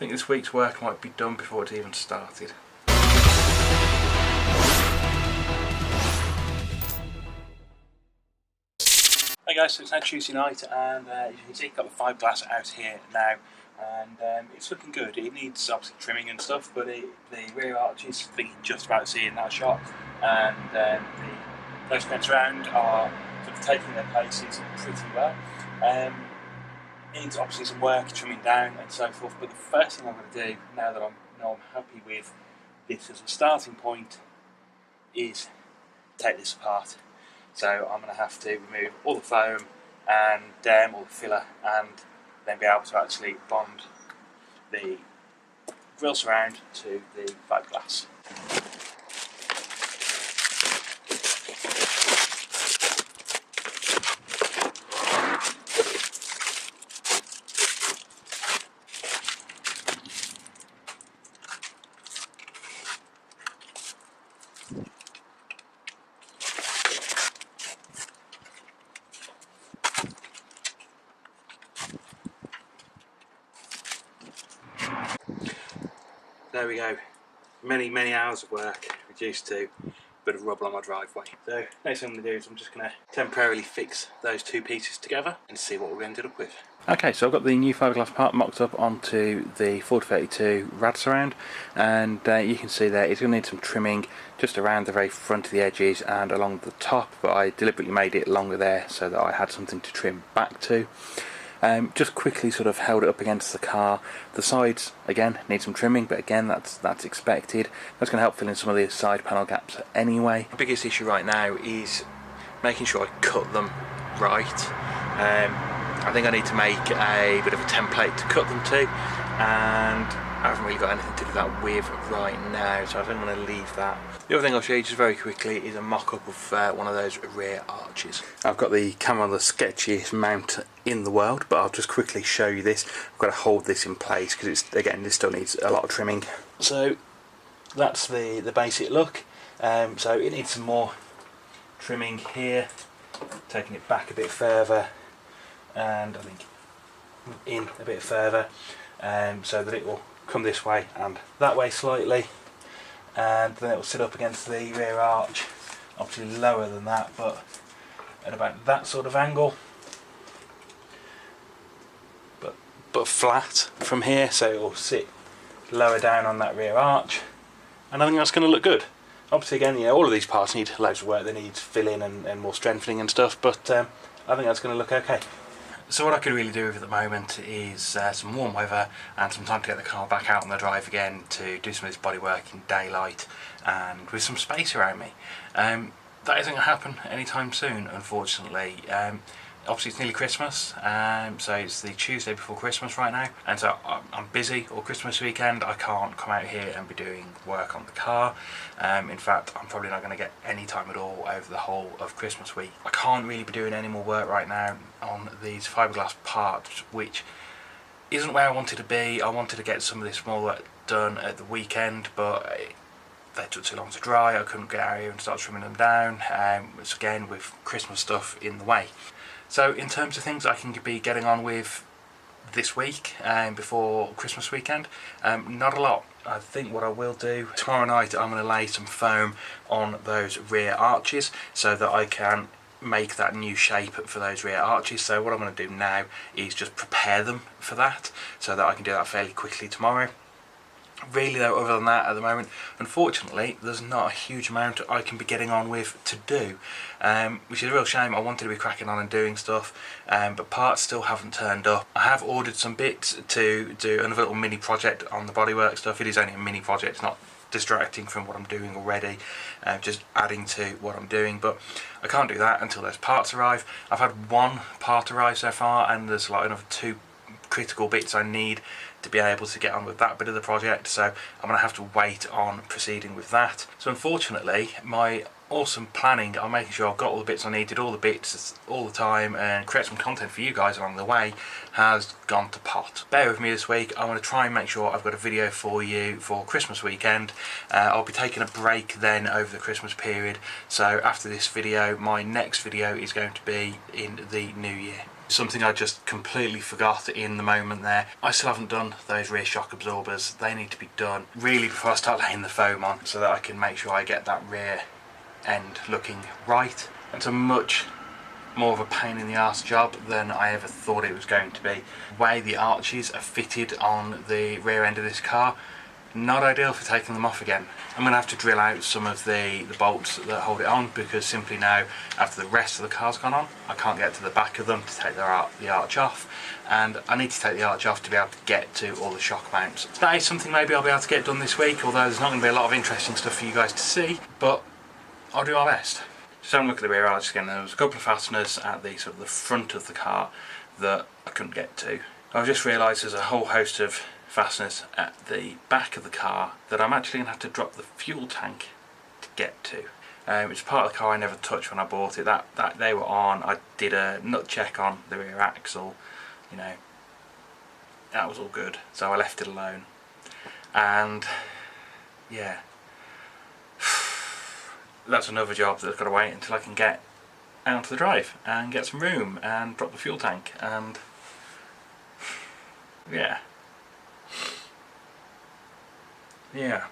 think this week's work might be done before it's even started. Hey guys, so it's now Tuesday night, and you can see I've got the fibreglass out here now, and it's looking good. It needs obviously trimming and stuff, but the rear arches, I think you can just about see in that shot, and those fence around are sort of taking their places pretty well. Needs obviously some work, trimming down and so forth, but the first thing I'm going to do, now that I'm happy with this as a starting point, is take this apart. So I'm going to have to remove all the foam and all the filler, and then be able to actually bond the grille surround to the fibreglass. There we go, many hours of work reduced to a bit of rubble on my driveway. So next thing I'm going to do is I'm just going to temporarily fix those two pieces together and see what we ended up with. Okay, so I've got the new fiberglass part mocked up onto the 4032 rad surround, and you can see there it's going to need some trimming just around the very front of the edges and along the top, but I deliberately made it longer there so that I had something to trim back to. Just quickly sort of held it up against the car. The sides again need some trimming, but again that's expected. That's going to help fill in some of the side panel gaps anyway. The biggest issue right now is making sure I cut them right. I think I need to make a bit of a template to cut them to, and I haven't really got anything to do that with right now, so I think I'm going to leave that. The other thing I'll show you just very quickly is a mock-up of one of those rear arches. I've got the camera on the sketchiest mount in the world, but I'll just quickly show you this. I've got to hold this in place because it's, again, this still needs a lot of trimming. So that's the basic look. So it needs some more trimming here, taking it back a bit further, and I think in a bit further, so that it will come this way and that way slightly, and then it will sit up against the rear arch, obviously lower than that, but at about that sort of angle, but flat from here, so it will sit lower down on that rear arch, and I think that's going to look good. Obviously again, you know, all of these parts need loads of work, they need filling and more strengthening and stuff, but I think that's going to look okay. So what I could really do with at the moment is some warm weather and some time to get the car back out on the drive again to do some of this bodywork in daylight and with some space around me. That isn't going to happen anytime soon, unfortunately. Obviously it's nearly Christmas, so it's the Tuesday before Christmas right now, and so I'm busy all Christmas weekend. I can't come out here and be doing work on the car. In fact, I'm probably not going to get any time at all over the whole of Christmas week. I can't really be doing any more work right now on these fiberglass parts, which isn't where I wanted to be. I wanted to get some of this small work done at the weekend, but they took too long to dry. I couldn't get out here and start trimming them down, which again with Christmas stuff in the way. So in terms of things I can be getting on with this week before Christmas weekend, not a lot. I think what I will do tomorrow night, I'm going to lay some foam on those rear arches so that I can make that new shape for those rear arches. So what I'm going to do now is just prepare them for that so that I can do that fairly quickly tomorrow. Really though, other than that at the moment, unfortunately there's not a huge amount I can be getting on with to do, which is a real shame. I wanted to be cracking on and doing stuff, but parts still haven't turned up. I have ordered some bits to do another little mini project on the bodywork stuff. It is only a mini project, it's not distracting from what I'm doing already, just adding to what I'm doing, but I can't do that until those parts arrive. I've had one part arrive so far, and there's like another two critical bits I need to be able to get on with that bit of the project, so I'm going to have to wait on proceeding with that. So unfortunately my awesome planning on making sure I've got all the bits I needed, all the bits all the time, and create some content for you guys along the way has gone to pot. Bear with me this week. I'm going to try and make sure I've got a video for you for Christmas weekend. I'll be taking a break then over the Christmas period, so after this video my next video is going to be in the new year. Something I just completely forgot in the moment there. I still haven't done those rear shock absorbers. They need to be done really before I start laying the foam on, so that I can make sure I get that rear end looking right. It's a much more of a pain in the arse job than I ever thought it was going to be. The way the arches are fitted on the rear end of this car, not ideal for taking them off again. I'm going to have to drill out some of the bolts that hold it on, because simply now, after the rest of the car's gone on, I can't get to the back of them to take the arch off, and I need to take the arch off to be able to get to all the shock mounts. That is something maybe I'll be able to get done this week, although there's not going to be a lot of interesting stuff for you guys to see, but I'll do my best. Just having a look at the rear arch again, there was a couple of fasteners at the sort of the front of the car that I couldn't get to. I've just realised there's a whole host of fasteners at the back of the car that I'm actually going to have to drop the fuel tank to get to. It's part of the car I never touched when I bought it. That they were on. I did a nut check on the rear axle, you know, that was all good, so I left it alone. And yeah, that's another job that's got to wait until I can get out to the drive and get some room and drop the fuel tank, and yeah. I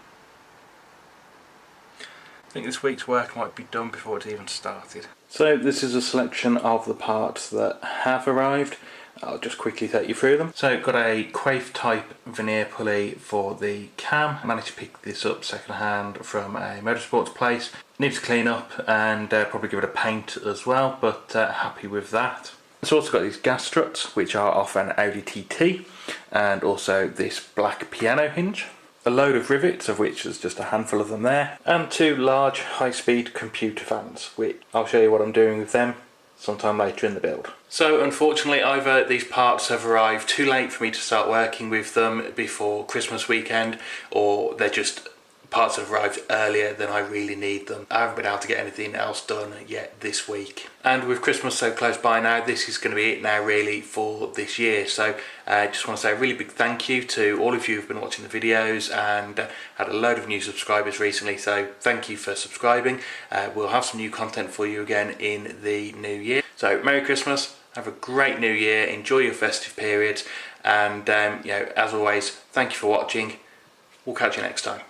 think this week's work might be done before it's even started. So this is a selection of the parts that have arrived. I'll just quickly take you through them. So got a Quaife type veneer pulley for the cam. I managed to pick this up second hand from a motorsports place. Needs to clean up and probably give it a paint as well, but happy with that. It's also got these gas struts, which are off an Audi TT, and also this black piano hinge. A load of rivets, of which there's just a handful of them there, and two large high-speed computer fans, which I'll show you what I'm doing with them sometime later in the build. So unfortunately either these parts have arrived too late for me to start working with them before Christmas weekend, or they're just parts that have arrived earlier than I really need them. I haven't been able to get anything else done yet this week. And with Christmas so close by now, this is going to be it now really for this year. So I just want to say a really big thank you to all of you who've been watching the videos, and had a load of new subscribers recently, so thank you for subscribing. We'll have some new content for you again in the new year. So Merry Christmas, have a great new year, enjoy your festive periods, and you know, as always, thank you for watching. We'll catch you next time.